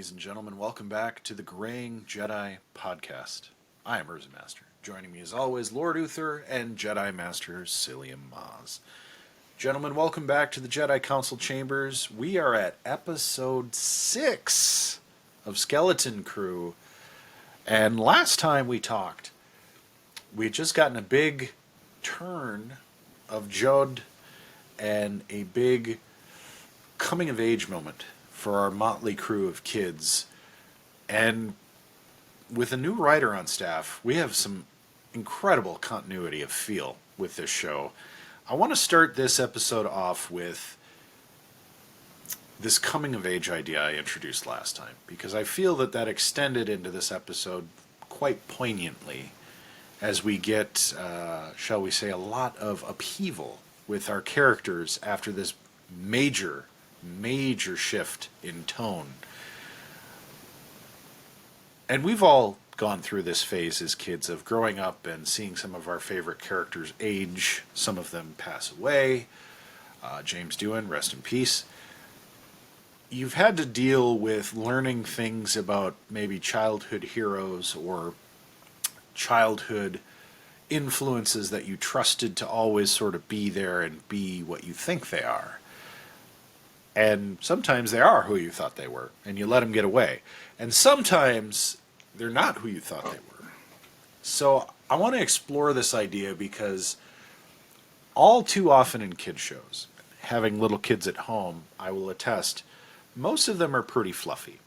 ladies and gentlemen. Welcome back to the Graying Jedi podcast. I am Urza Master. Joining me as always, Lord Uther and Jedi Master Psyllium Maas. Gentlemen, welcome back to the Jedi Council Chambers. We are at episode 6 of Skeleton Crew. And last time we talked, we had just gotten a big turn of Jod and a big coming-of-age moment for our motley crew of kids. And with a new writer on staff, we have some incredible continuity of feel with this show. I want to start this episode off with this coming-of-age idea I introduced last time, because I feel that extended into this episode quite poignantly as we get, shall we say, a lot of upheaval with our characters after this major shift in tone. And we've all gone through this phase as kids of growing up and seeing some of our favorite characters age, some of them pass away. James Doohan, rest in peace. You've had to deal with learning things about maybe childhood heroes or childhood influences that you trusted to always sort of be there and be what you think they are. And sometimes they are who you thought they were, and you let them get away. And sometimes they're not who you thought they were. So I want to explore this idea because all too often in kid shows, having little kids at home, I will attest, most of them are pretty fluffy.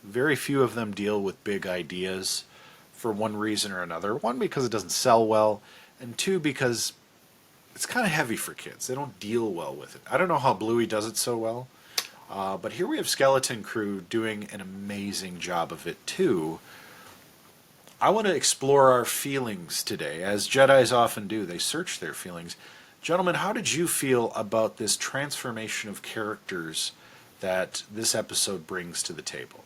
Very few of them deal with big ideas for one reason or another. One, because it doesn't sell well, and two, because it's kind of heavy for kids. They don't deal well with it. I don't know how Bluey does it so well, but here we have Skeleton Crew doing an amazing job of it too. I want to explore our feelings today, as Jedis often do. They search their feelings. Gentlemen, how did you feel about this transformation of characters that this episode brings to the table?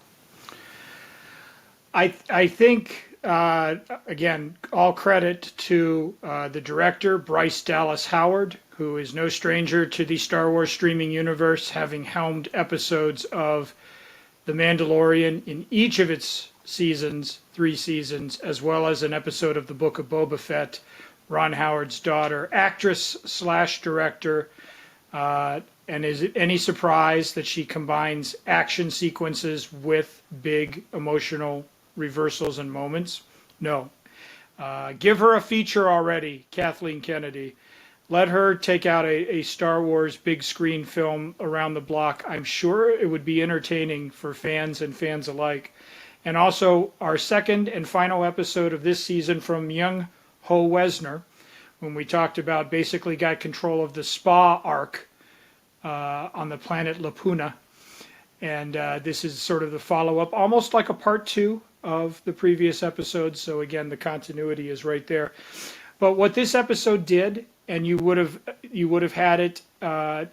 I think, again, all credit to the director, Bryce Dallas Howard, who is no stranger to the Star Wars streaming universe, having helmed episodes of The Mandalorian in each of its seasons, 3 seasons, as well as an episode of the Book of Boba Fett, Ron Howard's daughter, actress/director. And is it any surprise that she combines action sequences with big emotional reversals and moments? No. Give her a feature already, Kathleen Kennedy. Let her take out a Star Wars big screen film around the block. I'm sure it would be entertaining for fans and fans alike. And also our second and final episode of this season from Young Ho Wesner, when we talked about basically got control of the spa arc on the planet Lapuna. And this is sort of the follow-up, almost like a part 2 of the previous episode. So again, the continuity is right there. But what this episode did, and you would have had it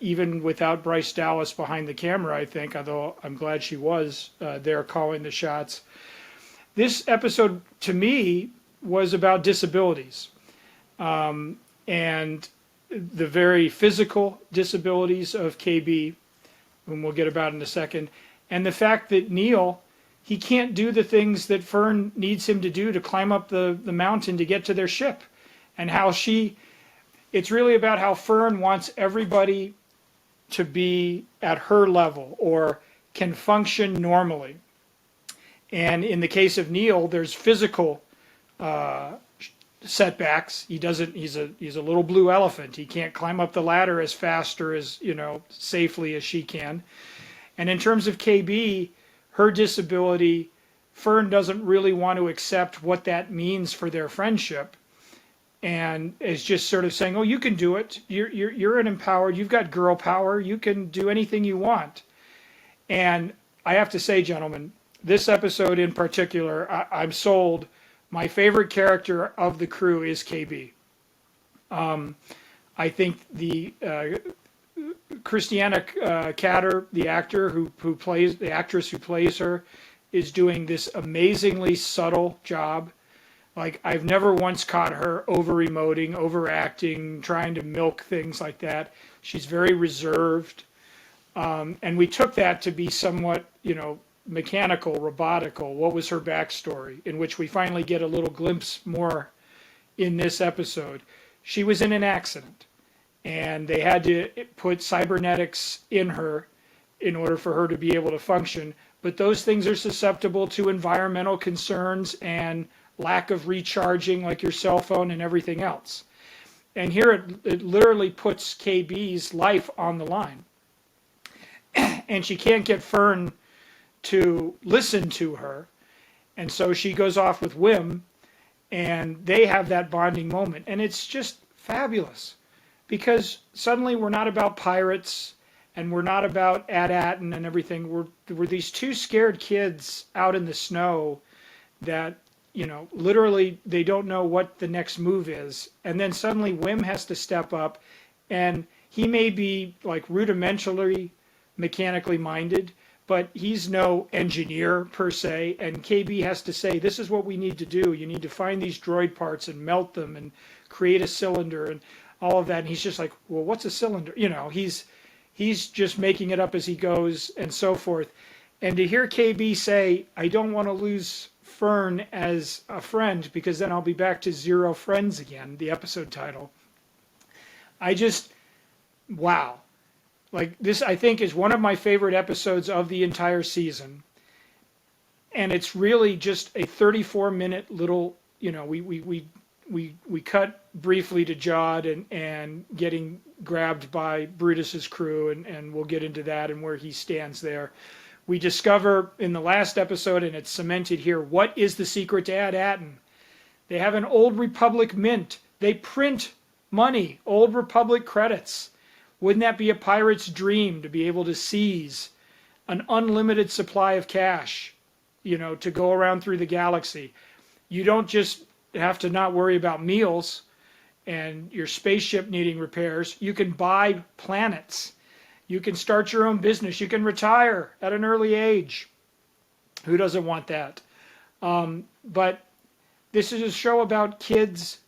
even without Bryce Dallas behind the camera, I think, although I'm glad she was there calling the shots. This episode, to me, was about disabilities. And the very physical disabilities of KB, whom we'll get about in a second, and the fact that Neil, he can't do the things that Fern needs him to do to climb up the mountain to get to their ship, and how it's really about how Fern wants everybody to be at her level or can function normally. And in the case of Neil, there's physical setbacks. He's a little blue elephant. He can't climb up the ladder as fast or as safely as she can. And in terms of KB, her disability, Fern doesn't really want to accept what that means for their friendship, and is just sort of saying, "Oh, you can do it. You're an empowered. You've got girl power. You can do anything you want." And I have to say, gentlemen, this episode in particular, I'm sold. My favorite character of the crew is KB. I think the Christiana Catter, the actress who plays her, is doing this amazingly subtle job. Like, I've never once caught her over-emoting, overacting, trying to milk things like that. She's very reserved. And we took that to be somewhat, mechanical, robotical? What was her backstory? In which we finally get a little glimpse more in this episode. She was in an accident, and they had to put cybernetics in her in order for her to be able to function. But those things are susceptible to environmental concerns and lack of recharging, like your cell phone and everything else. And here it literally puts KB's life on the line. And she can't get Fern to listen to her. And so she goes off with Wim, and they have that bonding moment. And it's just fabulous, because suddenly we're not about pirates, and we're not about At-Atten and everything. We're these two scared kids out in the snow that, literally they don't know what the next move is. And then suddenly Wim has to step up, and he may be like rudimentarily mechanically minded, but he's no engineer per se. And KB has to say, this is what we need to do. You need to find these droid parts and melt them and create a cylinder and all of that. And he's just like, well, what's a cylinder? He's just making it up as he goes and so forth. And to hear KB say, I don't want to lose Fern as a friend, because then I'll be back to zero friends again, the episode title. Wow. Like, this, I think, is one of my favorite episodes of the entire season. And it's really just a 34-minute little, we cut briefly to Jod and getting grabbed by Brutus's crew, and we'll get into that and where he stands there. We discover in the last episode, and it's cemented here, what is the secret to At-Atten? They have an Old Republic mint. They print money, Old Republic credits. Wouldn't that be a pirate's dream, to be able to seize an unlimited supply of cash, to go around through the galaxy? You don't just have to not worry about meals and your spaceship needing repairs. You can buy planets. You can start your own business. You can retire at an early age. Who doesn't want that? But this is a show about kids,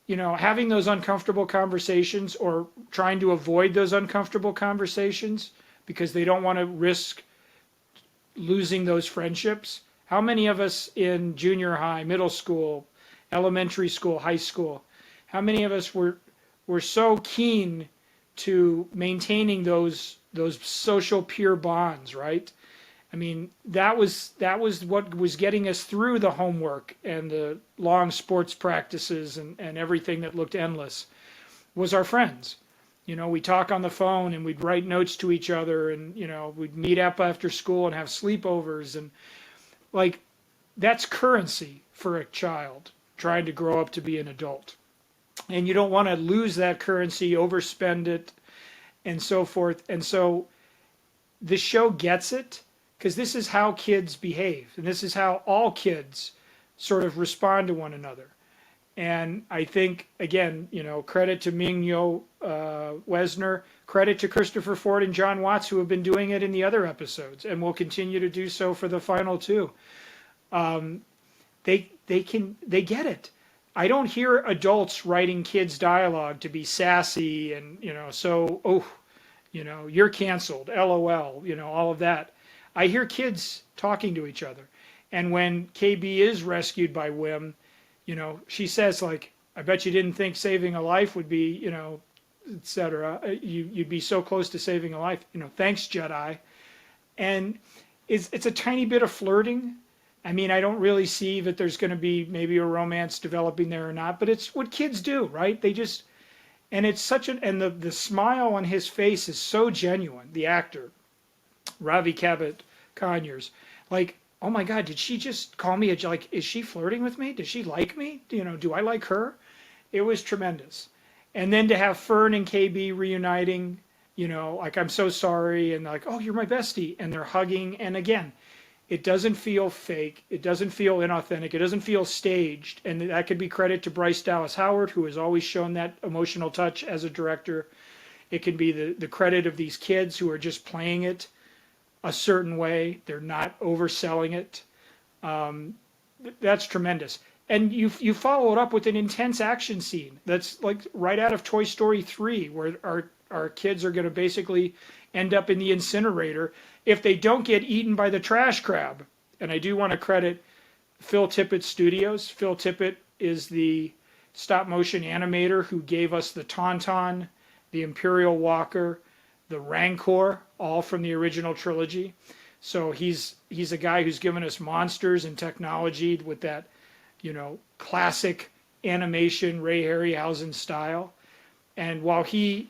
having those uncomfortable conversations, or trying to avoid those uncomfortable conversations because they don't want to risk losing those friendships. How many of us in junior high, middle school, elementary school, high school, how many of us were so keen to maintaining those social peer bonds, right? I mean, that was what was getting us through the homework and the long sports practices and everything that looked endless, was our friends. We talk on the phone, and we'd write notes to each other, and, we'd meet up after school and have sleepovers. And like, that's currency for a child trying to grow up to be an adult. And you don't want to lose that currency, overspend it, and so forth. And so the show gets it, because this is how kids behave, and this is how all kids sort of respond to one another. And I think, again, credit to Ming-Yo Wesner, credit to Christopher Ford and John Watts, who have been doing it in the other episodes and will continue to do so for the final two. They get it. I don't hear adults writing kids dialogue to be sassy and, you're canceled, LOL, all of that. I hear kids talking to each other. And when KB is rescued by Wim, she says, like, I bet you didn't think saving a life would be, etc. You'd be so close to saving a life. Thanks, Jedi. And it's a tiny bit of flirting. I mean, I don't really see that there's going to be maybe a romance developing there or not, but it's what kids do, right? They just, and it's such and the smile on his face is so genuine, the actor, Ravi Cabot Conyers. Like, oh my God, did she just call me like, is she flirting with me? Does she like me? Do I like her? It was tremendous. And then to have Fern and KB reuniting, like, I'm so sorry, and like, oh, you're my bestie, and they're hugging. And again, it doesn't feel fake. It doesn't feel inauthentic. It doesn't feel staged. And that could be credit to Bryce Dallas Howard, who has always shown that emotional touch as a director. It can be the credit of these kids who are just playing it a certain way. They're not overselling it. That's tremendous. And you follow it up with an intense action scene that's like right out of Toy Story 3, where our kids are going to basically end up in the incinerator if they don't get eaten by the trash crab. And I do want to credit Phil Tippett Studios. Phil Tippett is the stop motion animator who gave us the Tauntaun, the Imperial Walker, the Rancor, all from the original trilogy. So he's a guy who's given us monsters and technology with that, classic animation Ray Harryhausen style. And while he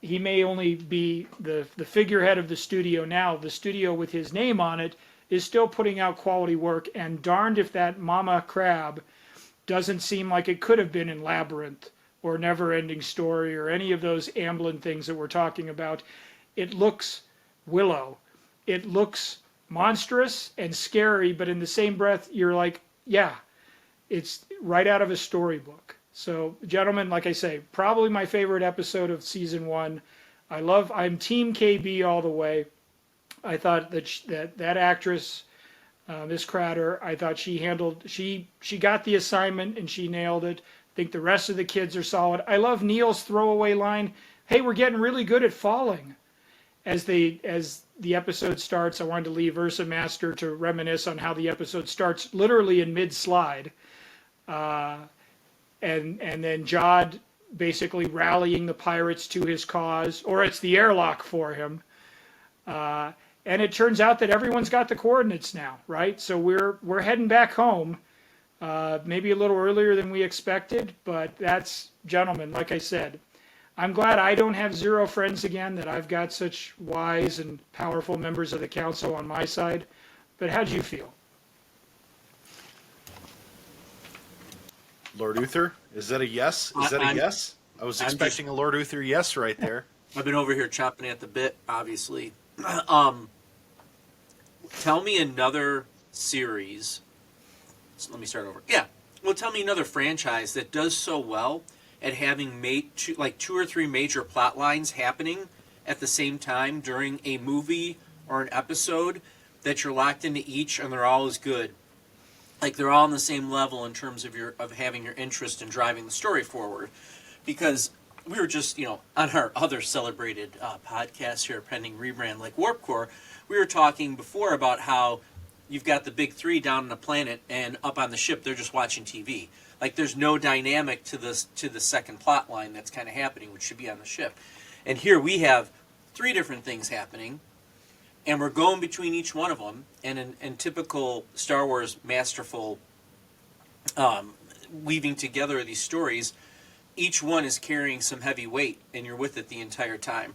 may only be the figurehead of the studio now, the studio with his name on it is still putting out quality work. And darned if that Mama Crab doesn't seem like it could have been in Labyrinth or Never Ending Story or any of those Amblin things that we're talking about. It looks Willow. It looks monstrous and scary, but in the same breath, you're like, yeah, it's right out of a storybook. So, gentlemen, like I say, probably my favorite episode of season 1. I'm Team KB all the way. I thought that actress, Miss Cratter, I thought she got the assignment and she nailed it. I think the rest of the kids are solid. I love Neil's throwaway line, "Hey, we're getting really good at falling." As the episode starts, I wanted to leave Urza Master to reminisce on how the episode starts literally in mid-slide. And then Jod basically rallying the pirates to his cause, or it's the airlock for him. And it turns out that everyone's got the coordinates now, right? So we're heading back home, maybe a little earlier than we expected, but that's, gentlemen, like I said, I'm glad I don't have 0 friends again, that I've got such wise and powerful members of the council on my side. But how'd you feel? Lord Uther, is that a yes? Is that a yes? I was expecting a Lord Uther yes right there. I've been over here chopping at the bit, obviously. Tell me another series. So let me start over. Yeah. Well, tell me another franchise that does so well at having two or three major plot lines happening at the same time during a movie or an episode, that you're locked into each and they're all as good. Like they're all on the same level in terms of having your interest in driving the story forward. Because we were just, on our other celebrated podcast here, pending rebrand, like Warp Core, we were talking before about how you've got the big three down on the planet, and up on the ship they're just watching TV. Like there's no dynamic to the second plot line that's kind of happening, which should be on the ship. And here we have 3 different things happening, and we're going between each one of them. And in typical Star Wars masterful weaving together of these stories, each one is carrying some heavy weight, and you're with it the entire time.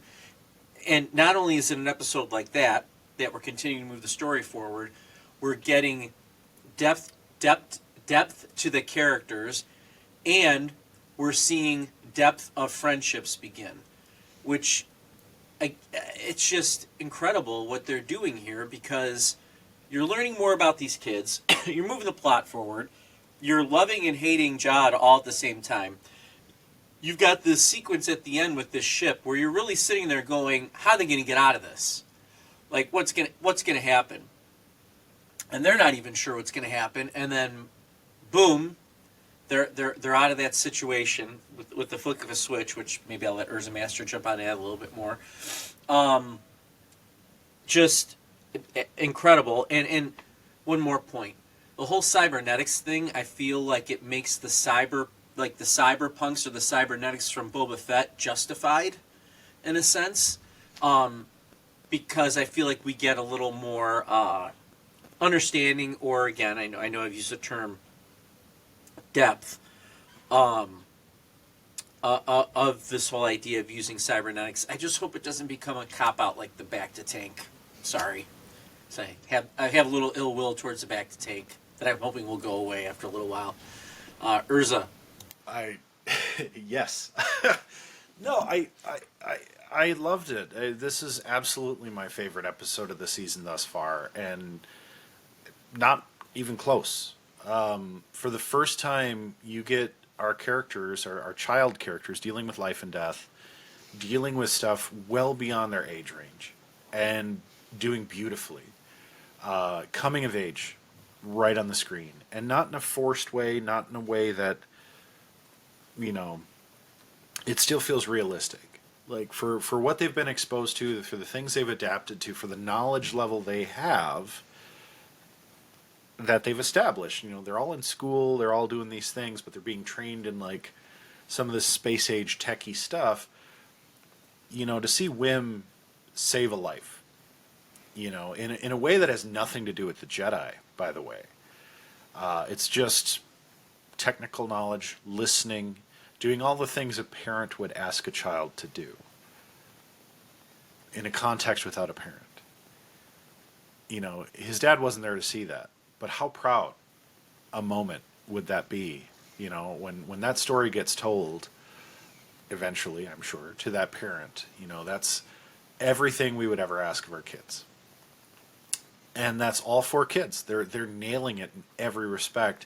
And not only is it an episode like that we're continuing to move the story forward, we're getting depth to the characters, and we're seeing depth of friendships begin, which it's just incredible what they're doing here, because you're learning more about these kids, you're moving the plot forward, you're loving and hating Jod all at the same time. You've got this sequence at the end with this ship where you're really sitting there going, how are they going to get out of this? Like, what's going to happen? And they're not even sure what's going to happen. And then, boom, they're out of that situation with the flick of a switch, which maybe I'll let Urza Master jump on and add a little bit more. Just incredible. And one more point. The whole cybernetics thing, I feel like it makes the cyberpunks or the cybernetics from Boba Fett justified, in a sense, because I feel like we get a little more understanding, or again, I know I've used the term depth, of this whole idea of using cybernetics. I just hope it doesn't become a cop-out like the back to tank. Sorry. So I have a little ill will towards the back to tank that I'm hoping will go away after a little while. Urza. Yes. No, I loved it. This is absolutely my favorite episode of the season thus far, and not even close. For the first time, you get our characters, our child characters, dealing with life and death, dealing with stuff well beyond their age range, and doing beautifully. Coming of age right on the screen, and not in a forced way, not in a way that, you know, it still feels realistic. Like for what they've been exposed to, for the things they've adapted to, for the knowledge level they have that they've established. You know, they're all in school, they're all doing these things, but they're being trained in like some of this space age techie stuff. You know, to see Wim save a life, you know, in a way that has nothing to do with the Jedi, by the way. It's just technical knowledge, listening, doing all the things a parent would ask a child to do in a context without a parent. You know, his dad wasn't there to see that, but how proud a moment would that be, you know, when that story gets told eventually, I'm sure, to that parent. You know, that's everything we would ever ask of our kids. And that's all 4 kids. They're nailing it in every respect.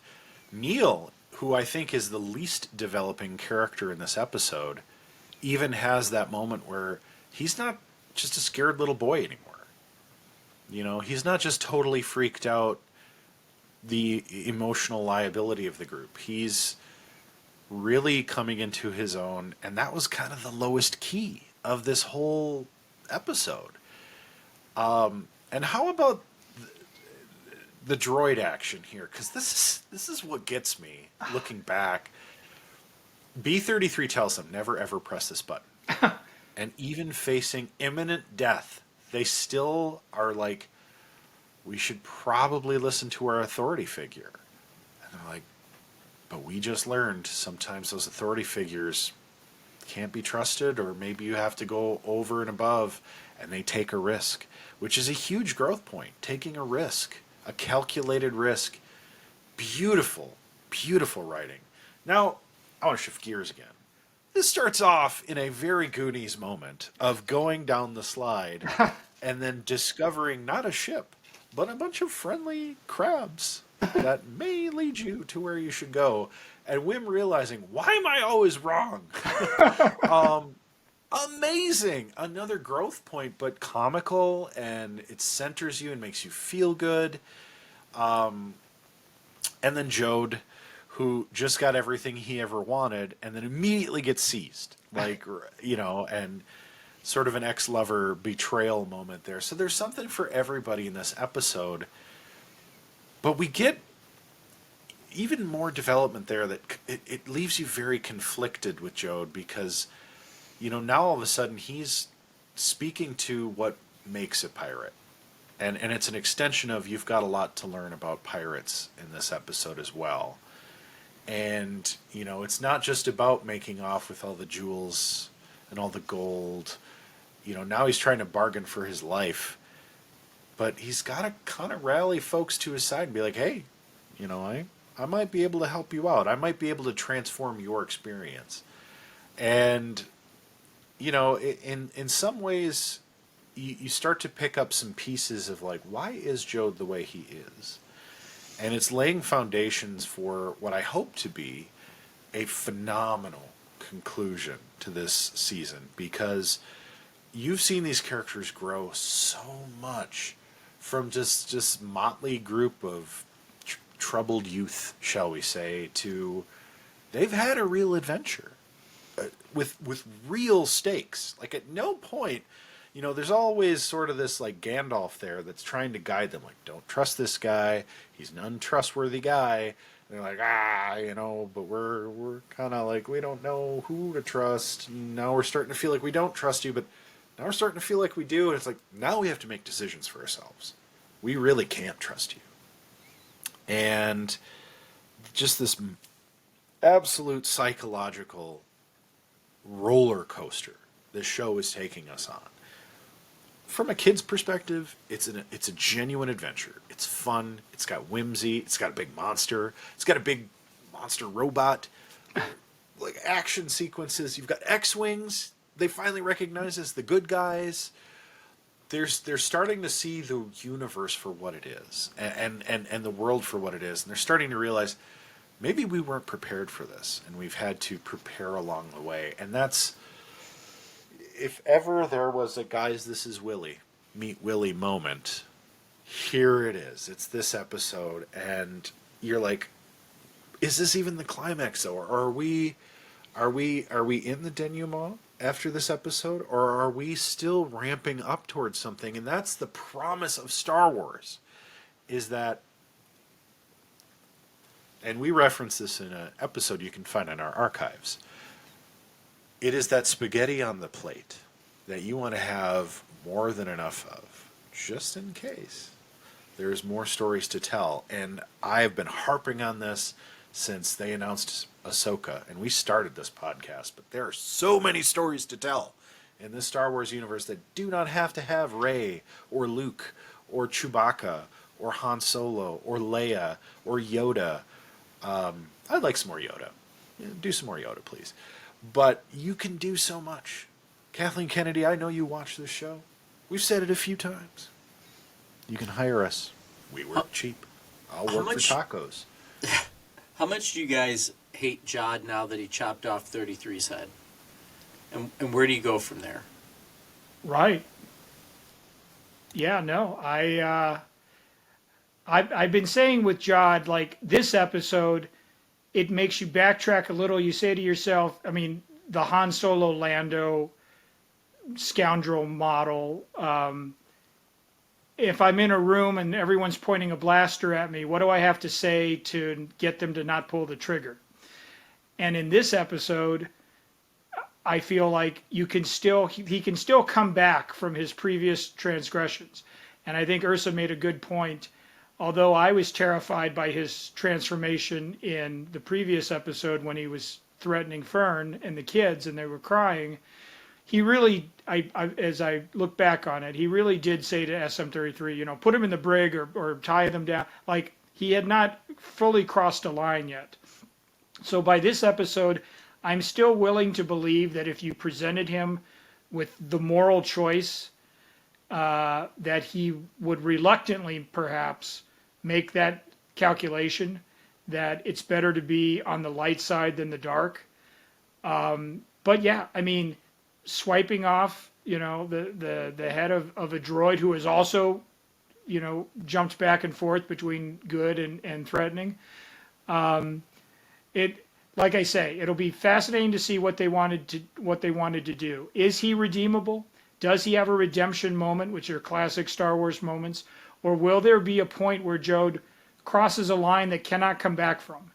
Neil, who I think is the least developing character in this episode, even has that moment where he's not just a scared little boy anymore. You know, he's not just totally freaked out, the emotional liability of the group. He's really coming into his own, and that was kind of the lowest key of this whole episode. And how about the droid action here? Because this is what gets me looking back. B-33 tells them never ever press this button, and even facing imminent death, they still are like, we should probably listen to our authority figure. And they're like, but we just learned sometimes those authority figures can't be trusted, or maybe you have to go over and above, and they take a risk, which is a huge growth point. Taking a risk, a calculated risk. Beautiful, beautiful writing. Now, I want to shift gears again. This starts off in a very Goonies moment of going down the slide and then discovering not a ship, but a bunch of friendly crabs that may lead you to where you should go. And Wim realizing, why am I always wrong? Amazing. Another growth point, but comical, and it centers you and makes you feel good. And then Jode, who just got everything he ever wanted and then immediately gets seized. Like, you know, and sort of an ex-lover betrayal moment there. So there's something for everybody in this episode. But we get even more development there that it leaves you very conflicted with Jode, because, you know, now all of a sudden he's speaking to what makes a pirate. And it's an extension of, you've got a lot to learn about pirates in this episode as well. And, you know, it's not just about making off with all the jewels and all the gold. You know, now he's trying to bargain for his life. But he's got to kind of rally folks to his side and be like, hey, you know, I might be able to help you out. I might be able to transform your experience. And, you know, in some ways, you start to pick up some pieces of like, why is Jode the way he is? And it's laying foundations for what I hope to be a phenomenal conclusion to this season, because you've seen these characters grow so much from just motley group of troubled youth, shall we say, to they've had a real adventure with real stakes. Like, at no point, you know, there's always sort of this like Gandalf there that's trying to guide them, like, don't trust this guy, he's an untrustworthy guy. And they're like, you know, but we're kind of like, we don't know who to trust. Now we're starting to feel like we don't trust you, but now we're starting to feel like we do. And it's like, now we have to make decisions for ourselves. We really can't trust you. And just this absolute psychological roller coaster this show is taking us on. From a kid's perspective, it's a genuine adventure. It's fun. It's got whimsy. It's got a big monster. It's got a big monster robot. Like, action sequences. You've got X-Wings. They finally recognize as the good guys. They're starting to see the universe for what it is, and the world for what it is. And they're starting to realize, maybe we weren't prepared for this, and we've had to prepare along the way. And that's, if ever there was a guys, this is Willie, meet Willie moment, here it is. It's this episode, and you're like, is this even the climax, though? Or are we in the denouement after this episode, or are we still ramping up towards something? And that's the promise of Star Wars, is that, and we reference this in an episode you can find in our archives. It is that spaghetti on the plate that you want to have more than enough of, just in case there's more stories to tell. And I've been harping on this since they announced Ahsoka, and we started this podcast, but there are so many stories to tell in this Star Wars universe that do not have to have Rey or Luke or Chewbacca or Han Solo or Leia or Yoda. I'd like some more Yoda. Do some more Yoda, please. But you can do so much. Kathleen Kennedy, I know you watch this show. We've said it a few times. You can hire us. We work cheap. I'll work for tacos. How much do you guys hate Jod now that he chopped off 33's head? And where do you go from there? Right. Yeah, no. I've been saying with Jod, like, this episode, it makes you backtrack a little. You say to yourself, I mean, the Han Solo Lando scoundrel model. If I'm in a room and everyone's pointing a blaster at me, what do I have to say to get them to not pull the trigger? And in this episode, I feel like he can still come back from his previous transgressions. And I think Urza made a good point. Although I was terrified by his transformation in the previous episode when he was threatening Fern and the kids and they were crying, he really, as I look back on it, he really did say to SM-33, put him in the brig or tie them down. Like, he had not fully crossed a line yet. So by this episode, I'm still willing to believe that if you presented him with the moral choice, that he would reluctantly perhaps make that calculation that it's better to be on the light side than the dark. But yeah, I mean, swiping off, the head of a droid who has also, jumped back and forth between good and threatening. Like I say, it'll be fascinating to see what they wanted to do. Is he redeemable? Does he have a redemption moment, which are classic Star Wars moments? Or will there be a point where Jod crosses a line that cannot come back from?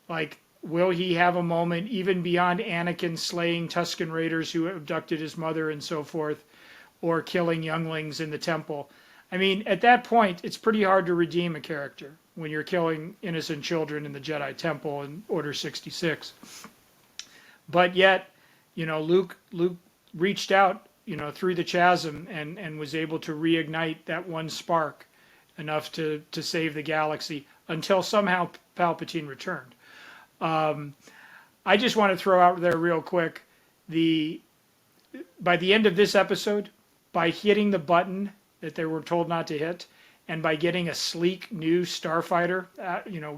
Like, will he have a moment even beyond Anakin slaying Tusken Raiders who abducted his mother and so forth, or killing younglings in the temple? I mean, at that point, it's pretty hard to redeem a character when you're killing innocent children in the Jedi Temple in Order 66. But yet, Luke reached out, through the chasm and was able to reignite that one spark enough to save the galaxy until somehow Palpatine returned. I just want to throw out there real quick, by the end of this episode, by hitting the button that they were told not to hit, and by getting a sleek new starfighter,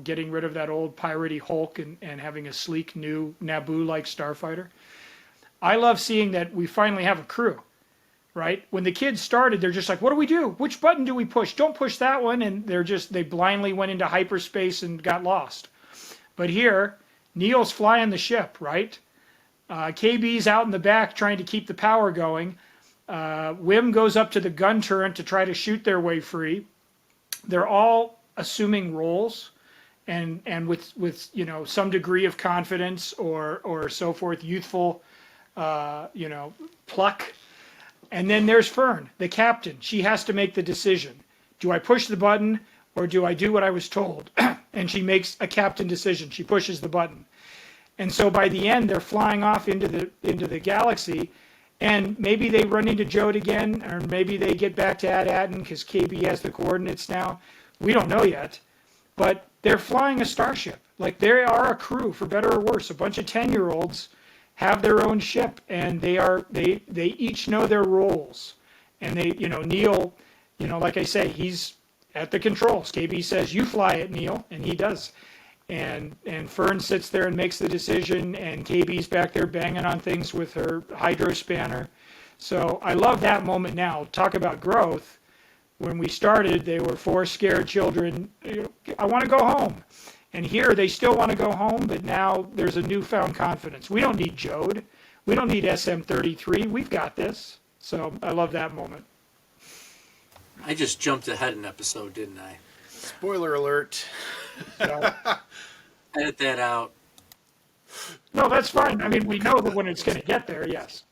getting rid of that old piratey Hulk and having a sleek new Naboo-like starfighter, I love seeing that we finally have a crew, right? When the kids started, they're just like, what do we do? Which button do we push? Don't push that one. And they blindly went into hyperspace and got lost. But here, Neil's flying the ship, right? KB's out in the back trying to keep the power going. Wim goes up to the gun turret to try to shoot their way free. They're all assuming roles and with some degree of confidence or so forth, youthful pluck. And then there's Fern, the captain. She has to make the decision. Do I push the button or do I do what I was told? And she makes a captain decision. She pushes the button. And so by the end, they're flying off into the galaxy, and maybe they run into Jod again, or maybe they get back to Ad-Aden because KB has the coordinates now. We don't know yet. But they're flying a starship. Like, they are a crew, for better or worse. A bunch of 10-year-olds have their own ship, and they each know their roles. And Neil, like I say, he's at the controls. KB says, you fly it, Neil, and he does. And Fern sits there and makes the decision, and KB's back there banging on things with her hydro spanner. So I love that moment now. Talk about growth. When we started, they were 4 scared children. I want to go home. And here they still want to go home, but now there's a newfound confidence. We don't need Jode. We don't need SM-33. We've got this. So I love that moment. I just jumped ahead an episode, didn't I? Spoiler alert. So, Edit that out. no, that's fine. I mean, we know that when it's going to get there, yes.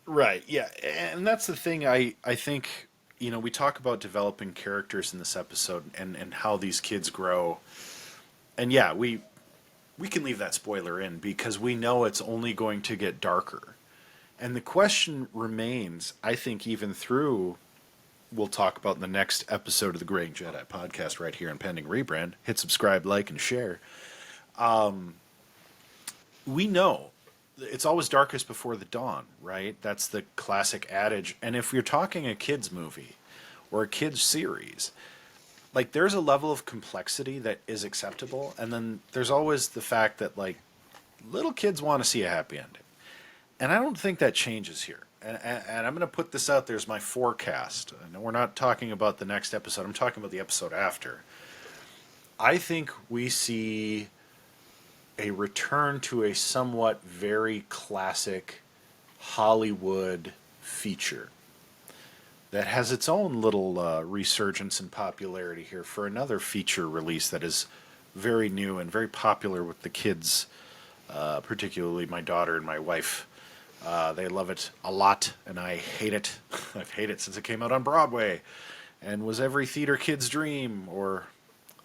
Right, yeah. And that's the thing I think, we talk about developing characters in this episode and how these kids grow. And yeah, we can leave that spoiler in because we know it's only going to get darker. And the question remains, I think, even through, we'll talk about in the next episode of the Graying Jedi podcast right here in Pending Rebrand. Hit subscribe, like, and share. We know it's always darkest before the dawn, right? That's the classic adage. And if you're talking a kids movie or a kids series, like there's a level of complexity that is acceptable. And then there's always the fact that like little kids want to see a happy ending. And I don't think that changes here. And I'm going to put this out there as my forecast. And we're not talking about the next episode. I'm talking about the episode after. I think we see a return to a somewhat very classic Hollywood feature that has its own little resurgence in popularity here for another feature release that is very new and very popular with the kids, particularly my daughter and my wife. They love it a lot, and I hate it. I've hated it since it came out on Broadway and was every theater kid's dream, or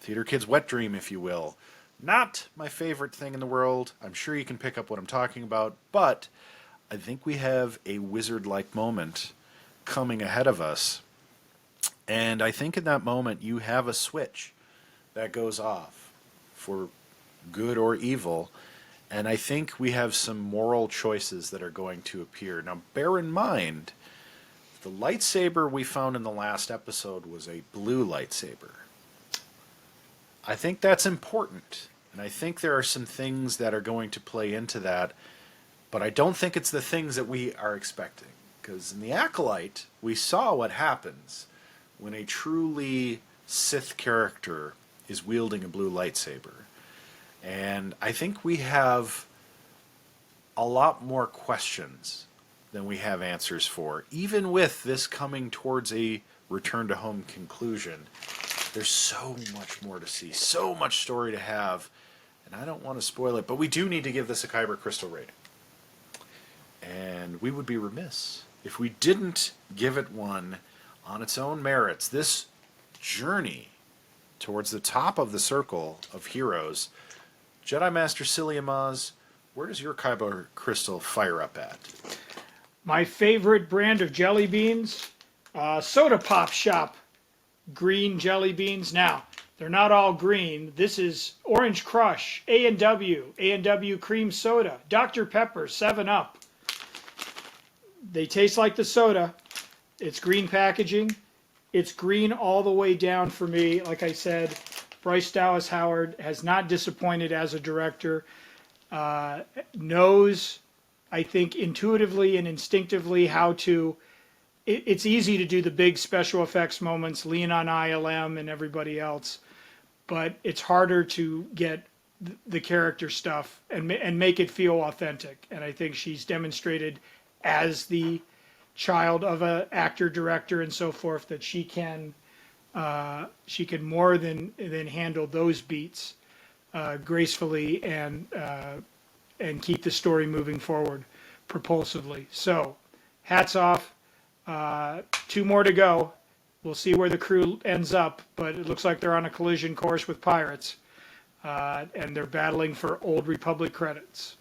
theater kid's wet dream, if you will. Not my favorite thing in the world. I'm sure you can pick up what I'm talking about, but I think we have a wizard-like moment coming ahead of us. And I think in that moment you have a switch that goes off for good or evil. And I think we have some moral choices that are going to appear. Now, bear in mind, the lightsaber we found in the last episode was a blue lightsaber. I think that's important. And I think there are some things that are going to play into that. But I don't think it's the things that we are expecting. Because in the Acolyte, we saw what happens when a truly Sith character is wielding a blue lightsaber. And I think we have a lot more questions than we have answers for. Even with this coming towards a return to home conclusion, there's so much more to see, so much story to have, and I don't want to spoil it, but we do need to give this a Kyber Crystal rating. And we would be remiss if we didn't give it one on its own merits. This journey towards the top of the circle of heroes, Jedi Master Psyllium Maas, where does your Kyber Crystal fire up at? My favorite brand of jelly beans, Soda Pop Shop green jelly beans. Now, they're not all green. This is Orange Crush, A&W Cream Soda, Dr. Pepper, 7-Up. They taste like the soda. It's green packaging. It's green all the way down for me. Like I said, Bryce Dallas Howard has not disappointed as a director. Knows, I think, intuitively and instinctively how to... It's easy to do the big special effects moments, lean on ILM and everybody else, but it's harder to get the character stuff and make it feel authentic. And I think she's demonstrated as the child of an actor, director, and so forth that she can more than handle those beats gracefully and keep the story moving forward propulsively. So, hats off. 2 more to go. We'll see where the crew ends up, but it looks like they're on a collision course with pirates, and they're battling for Old Republic credits.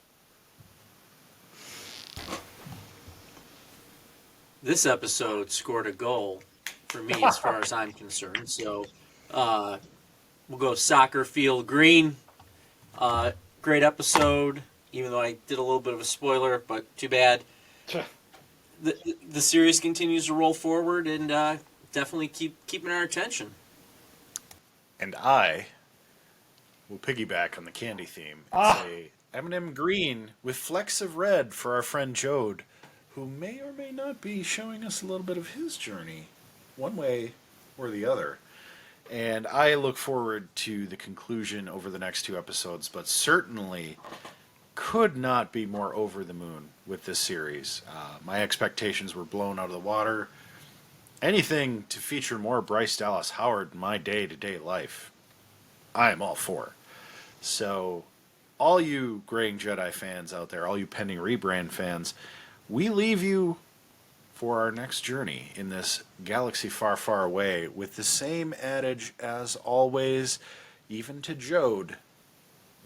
This episode scored a goal for me as far as I'm concerned. So we'll go soccer field green. Great episode, even though I did a little bit of a spoiler, but too bad. The series continues to roll forward and definitely keeping our attention. And I will piggyback on the candy theme and say M&M green with flecks of red for our friend Jode, who may or may not be showing us a little bit of his journey one way or the other. And I look forward to the conclusion over the next 2 episodes, but certainly could not be more over the moon with this series. My expectations were blown out of the water. Anything to feature more Bryce Dallas Howard in my day-to-day life, I am all for. So, all you Graying Jedi fans out there, all you pending rebrand fans, we leave you for our next journey in this galaxy far, far away with the same adage as always, even to Jode.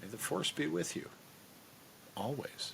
May the Force be with you. Always.